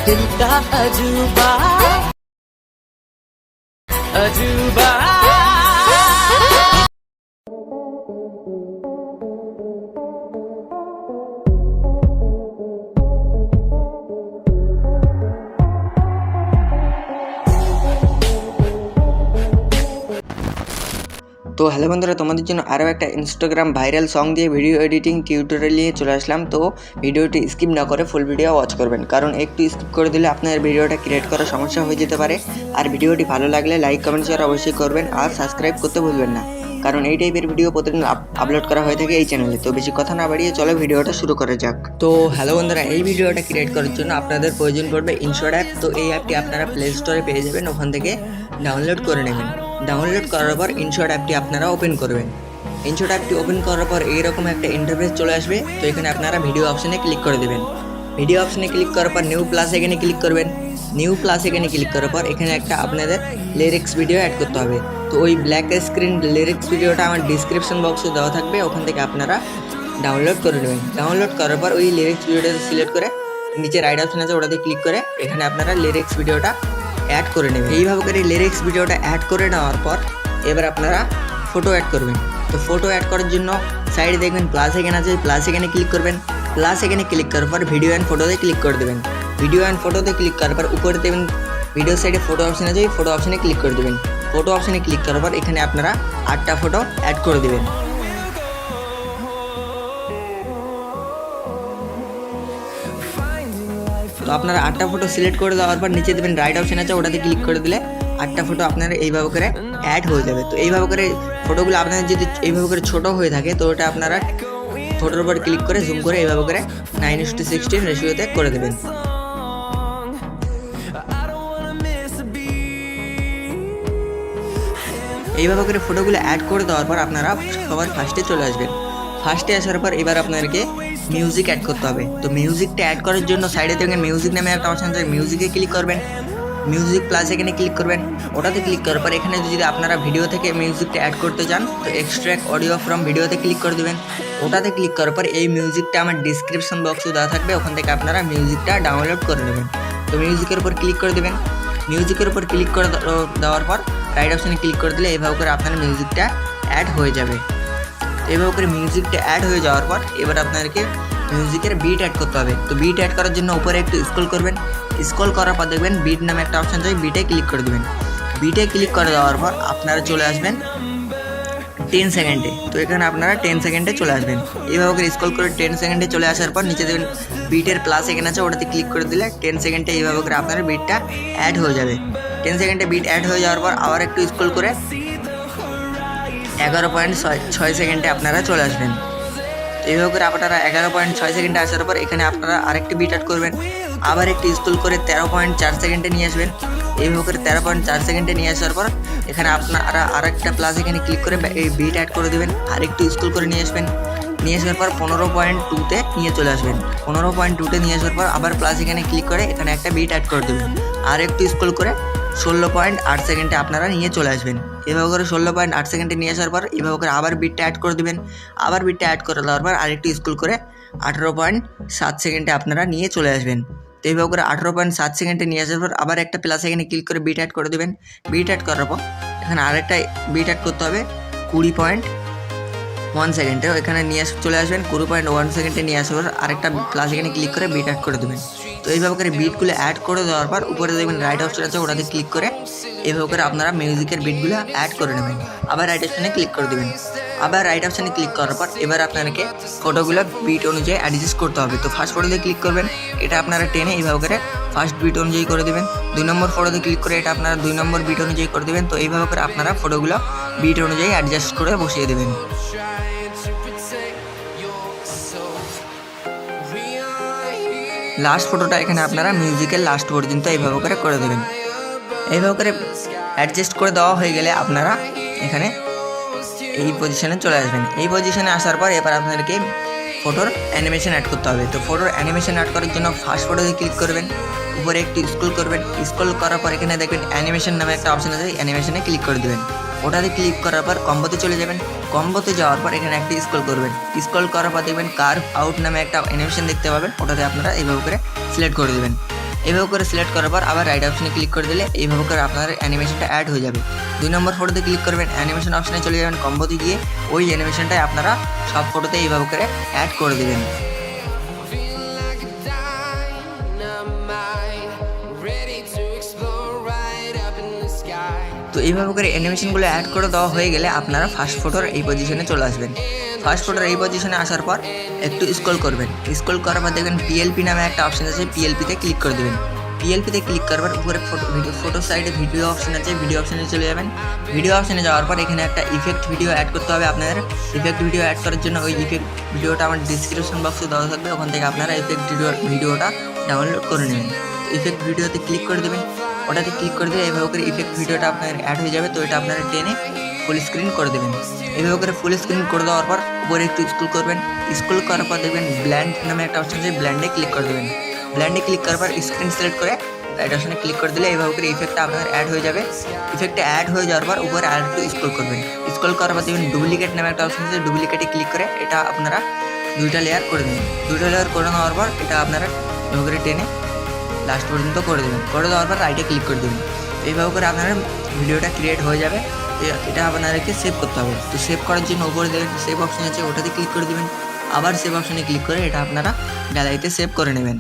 दिल का अजूबा अजूबा। তো হ্যালো বন্ধুরা, তোমাদের জন্য আরও একটা ইনস্টাগ্রাম ভাইরাল সং দিয়ে ভিডিও এডিটিং টিউটোরিয়াল নিয়ে চলে আসলাম। তো ভিডিওটি স্কিপ না করে ফুল ভিডিও ওয়াচ করবেন, কারণ একটু স্কিপ করে দিলে আপনার ভিডিওটা ক্রিয়েট করা সমস্যা হয়ে যেতে পারে। আর ভিডিওটি ভালো লাগলে লাইক কমেন্ট শেয়ার অবশ্যই করবেন, আর সাবস্ক্রাইব করতে ভুলবেন না, কারণ এই টাইপের ভিডিও প্রতিদিন আপলোড করা হয়ে থাকে এই চ্যানেলে। তো বেশি কথা না বাড়িয়ে চলো ভিডিওটা শুরু করা যাক। তো হ্যালো বন্ধুরা, এই ভিডিওটা ক্রিয়েট করার জন্য আপনাদের প্রয়োজন পড়বে ইনশট অ্যাপ। তো এই অ্যাপটি আপনারা প্লে স্টোরে পেয়ে যাবেন, ওখান থেকে ডাউনলোড করে নেবেন। ডাউনলোড করার পর ইনশট অ্যাপটি আপনারা ওপেন করবেন। ইনশট অ্যাপটি ওপেন করার পর এইরকম একটা ইন্টারফেস চলে আসবে। তো এখানে আপনারা ভিডিও অপশানে ক্লিক করে দেবেন। ভিডিও অপশানে ক্লিক করার পর নিউ প্লাস এখানে ক্লিক করবেন। নিউ প্লাস এখানে ক্লিক করার পর এখানে একটা আপনাদের লিরিক্স ভিডিও অ্যাড করতে হবে। তো ওই ব্ল্যাক স্ক্রিন লিরিক্স ভিডিওটা আমার ডিসক্রিপশন বক্সে দেওয়া থাকবে, ওখান থেকে আপনারা ডাউনলোড করে নেবেন। ডাউনলোড করার পর ওই লিরিক্স ভিডিওটা সিলেক্ট করে নিচে রাইট অপশান আছে ওটাতে ক্লিক করে এখানে আপনারা লিরিক্স ভিডিওটা অ্যাড করে নেবেন। এইভাবে করে লিরিক্স ভিডিওটা অ্যাড করে নেওয়ার পর এবার আপনারা ফটো অ্যাড করবেন। তো ফটো অ্যাড করার জন্য সাইডে দেখবেন প্লাস এখানে আছে, প্লাস এখানে ক্লিক করবেন। প্লাস এখানে ক্লিক করার পর ভিডিও অ্যান্ড ফটোতে ক্লিক করে দেবেন। ভিডিও অ্যান্ড ফটোতে ক্লিক করার পর উপরে দেবেন ভিডিও সাইডে ফটো অপশান আছে, ফটো অপশানে ক্লিক করে দেবেন। ফটো অপশানে ক্লিক করার পর এখানে আপনারা 8টা ফটো অ্যাড করে দেবেন। তো আপনারা 8টা ফটো সিলেক্ট করে দেওয়ার পর নিচে দেবেন রাইট অপশান আছে, ওটাতে ক্লিক করে দিলে 8টা ফটো আপনারা এইভাবে করে অ্যাড হয়ে যাবে। তো এইভাবে করে ফটোগুলো আপনাদের যদি এইভাবে করে ছোটো হয়ে থাকে তো ওটা আপনারা ফটোর উপর ক্লিক করে জুম করে এইভাবে করে 9:16 রেশিওতে করে দেবেন। এইভাবে করে ফটোগুলো অ্যাড করে দেওয়ার পর আপনারা সবার ফার্স্টে চলে আসবেন। ফার্স্টে আসার পর এবার আপনাদেরকে মিউজিক অ্যাড করতে হবে। তো মিউজিকটা অ্যাড করার জন্য সাইডে দেখবেন মিউজিক নামে একটা অপশান আছে, মিউজিকে ক্লিক করবেন। মিউজিক প্লাস এখানে ক্লিক করবেন। ওটাতে ক্লিক করার পর এখানে যদি আপনারা ভিডিও থেকে মিউজিকটা অ্যাড করতে চান তো এক্সট্রাক্ট অডিও ফ্রম ভিডিওতে ক্লিক করে দেবেন। ওটাতে ক্লিক করার পর এই মিউজিকটা আমার ডিসক্রিপশন বক্সে দেওয়া থাকবে, ওখান থেকে আপনারা মিউজিকটা ডাউনলোড করে নেবেন। তো মিউজিকের উপর ক্লিক করে দেবেন। মিউজিকের উপর ক্লিক করে দেওয়ার পর রাইট অপশানে ক্লিক করে দিলে এইভাবে করে আপনার মিউজিকটা অ্যাড হয়ে যাবে। এইভাবে করে মিউজিকটা অ্যাড হয়ে যাওয়ার পর এবার আপনাদেরকে মিউজিকের বিট অ্যাড করতে হবে। তো বিট অ্যাড করার জন্য উপরে একটু স্ক্রল করবেন। স্ক্রল করার পর দেখবেন বিট নামে একটা অপশান আছে, বিটে ক্লিক করে দেবেন। বিটে ক্লিক করে দেওয়ার পর আপনারা চলে আসবেন 10 সেকেন্ডে। তো এখানে আপনারা 10 সেকেন্ডে চলে আসবেন। এইভাবে করে স্ক্রল করে 10 সেকেন্ডে চলে আসার পর নিচে দেবেন বিটের প্লাস এখানে আছে, ওটাতে ক্লিক করে দিলে 10 সেকেন্ডে এইভাবে করে আপনার বিটটা অ্যাড হয়ে যাবে। 10 সেকেন্ডে বিট অ্যাড হয়ে যাওয়ার পর আবার একটু স্ক্রল করে 11.6 সেকেন্ডে আপনারা চলে আসবেন। এইভাবে করে আপনারা 11.6 সেকেন্ডে আসার পর এখানে আপনারা আরেকটি বিট অ্যাড করবেন। আবার একটু স্ক্রল করে 13.4 সেকেন্ডে নিয়ে আসবেন। এইভাবে করে 13.4 সেকেন্ডে নিয়ে আসার পর এখানে আপনারা আরেকটা প্লাস এখানে ক্লিক করে এই বিট অ্যাড করে দেবেন। আর একটু স্ক্রল করে নিয়ে আসবেন। নিয়ে আসার পর 15.2তে নিয়ে চলে আসবেন। 15.2তে নিয়ে আসার পর আবার প্লাস এখানে ক্লিক করে এখানে একটা বিট অ্যাড করে দেবেন। আর একটু স্ক্রল করে 16.8 সেকেন্ডে আপনারা নিয়ে চলে আসবেন। এভাবে করে 16.8 সেকেন্ডে নিয়ে আসার পর এভাবে করে আবার বিটটা অ্যাড করে দেবেন। আবার বিটটা অ্যাড করে দেওয়ার পর আরেকটু স্ক্রল করে 18.7 সেকেন্ডে আপনারা নিয়ে চলে আসবেন। তো এইভাবে করে 18.7 সেকেন্ডে নিয়ে আসার পর আবার একটা প্লাস এখানে ক্লিক করে বিট অ্যাড করে দেবেন। বিট অ্যাড করার পর এখানে আরেকটা বিট অ্যাড করতে হবে 20.1 সেকেন্ডে, এখানে নিয়ে চলে আসবেন। 20.1 সেকেন্ডে নিয়ে আসার পর আরেকটা প্লাস এখানে ক্লিক করে বিট অ্যাড করে দেবেন। তো এইভাবে করে বিটগুলো অ্যাড করে দেওয়ার পর উপরে দেখবেন রাইট অপশান আছে, ওটাতে ক্লিক করে এইভাবে করে আপনারা মিউজিকের বিটগুলো অ্যাড করে নেবেন। আবার রাইট অপশানে ক্লিক করে দেবেন। আবার রাইট অপশানে ক্লিক করার পর এবার আপনাদেরকে ফটোগুলো বিট অনুযায়ী অ্যাডজাস্ট করতে হবে। তো ফার্স্ট ফটোতে ক্লিক করবেন, এটা আপনারা টেনে এইভাবে করে ফার্স্ট বিট অনুযায়ী করে দেবেন। 2 নম্বর ফটোতে ক্লিক করে এটা আপনারা 2 নম্বর বিট অনুযায়ী করে দেবেন। তো এইভাবে করে আপনারা ফটোগুলো বিট অনুযায়ী অ্যাডজাস্ট করে বসিয়ে দেবেন। লাস্ট ফটোটা এখানে আপনারা মিউজিকের লাস্ট পর্যন্ত এইভাবে করে দেবেন। এইভাবে করে অ্যাডজাস্ট করে দেওয়া হয়ে গেলে আপনারা এখানে এই পজিশনে চলে আসবেন। এই পজিশনে আসার পর এবার আপনাদেরকে ফটোর অ্যানিমেশন অ্যাড করতে হবে। তো ফটোর অ্যানিমেশন অ্যাড করার জন্য ফার্স্ট ফটোতে ক্লিক করবেন। উপরে একটু স্ক্রল করবেন। স্ক্রল করার পর এখানে দেখবেন অ্যানিমেশন নামে একটা অপশন আছে, অ্যানিমেশনে ক্লিক করে দেবেন। ওটাতে ক্লিক করার পর কম্বোতে চলে যাবেন। কম্বোতে যাওয়ার পর এখানে একটা স্ক্রল করবেন। স্ক্রল করার পর দেখবেন কার্ভ আউট নামে একটা অ্যানিমেশন দেখতে পাবেন, ওটাতে আপনারা এইভাবে করে সিলেক্ট করে দেবেন। এইভাবে করে সিলেক্ট করার পর আবার রাইট অপশনে ক্লিক করে দিলে এইভাবে করে আপনার অ্যানিমেশনটা অ্যাড হয়ে যাবে। 2 নম্বর ফটোতে ক্লিক করবেন, অ্যানিমেশন অপশনে চলে যাবেন, কম্বোতে গিয়ে ওই অ্যানিমেশনটাই আপনারা সব ফটোতে এইভাবে করে অ্যাড করে দেবেন। তো এইভাবে করে অ্যানিমেশনগুলো অ্যাড করে দেওয়া হয়ে গেলে আপনারা ফার্স্ট ফটোর এই পজিশনে চলে আসবেন। ফার্স্ট ফটোর এই পজিশনে আসার পর একটু স্ক্রল করবেন, স্ক্রল করার পর দেখবেন পিএলপি নামে একটা অপশন আছে, পিএলপিতে ক্লিক করে দেবেন। পিএলপিতে ক্লিক করবার উপরে ফটো সাইডে ভিডিও অপশন আছে, ভিডিও অপশনে চলে যাবেন। ভিডিও অপশনে যাওয়ার পর এখানে একটা ইফেক্ট ভিডিও অ্যাড করতে হবে আপনাদের। ইফেক্ট ভিডিও অ্যাড করার জন্য ওই ইফেক্ট ভিডিওটা আমার ডিসক্রিপশন বক্সে দেওয়া থাকবে, ওখান থেকে আপনারা ইফেক্ট ভিডিওটা ডাউনলোড করে নেবেন। ইফেক্ট ভিডিওতে ক্লিক করে দেবেন, ওটাতে ক্লিক করে দিলে এইভাবে করে ইফেক্ট ভিডিওটা আপনার অ্যাড হয়ে যাবে। তো এটা আপনারা টেনে ফুল স্ক্রিন করে দেবেন। এইভাবে করে ফুল স্ক্রিন করে দেওয়ার পর উপরে একটু স্ক্রল করবেন, স্ক্রল করার পর দেখবেন ব্ল্যান্ড নামে একটা অপশন আছে, ব্ল্যান্ডে ক্লিক করে দেবেন। ব্ল্যান্ডে ক্লিক করার পর স্ক্রিন সিলেক্ট করে রাইট অপশনে ক্লিক করে দিলে এইভাবে করে ইফেক্টটা আপনার অ্যাড হয়ে যাবে। ইফেক্টটা অ্যাড হয়ে যাওয়ার পর উপরে আর একটু স্ক্রল করবেন, স্ক্রল করার পর দেখবেন ডুপ্লিকেট নামে একটা অপশন আছে, ডুপ্লিকেটে ক্লিক করে এটা আপনারা 2টা লেয়ার করে দেবেন। 2টা লেয়ার করে নেওয়ার পর এটা আপনারা এভাবে করে টেনে লাস্ট পর্যন্ত করে দেবেন। করে দেওয়ার পর রাইটে ক্লিক করে দেবেন। এইভাবে করে আপনার ভিডিওটা ক্রিয়েট হয়ে যাবে। এটা আপনাদেরকে সেভ করতে হবে। তো সেভ করার জন্য উপরে দেখবেন সেভ অপশন আছে, ওটাতে ক্লিক করে দেবেন। আবার সেভ অপশনে ক্লিক করে এটা আপনারা গ্যালারিতে সেভ করে নেবেন।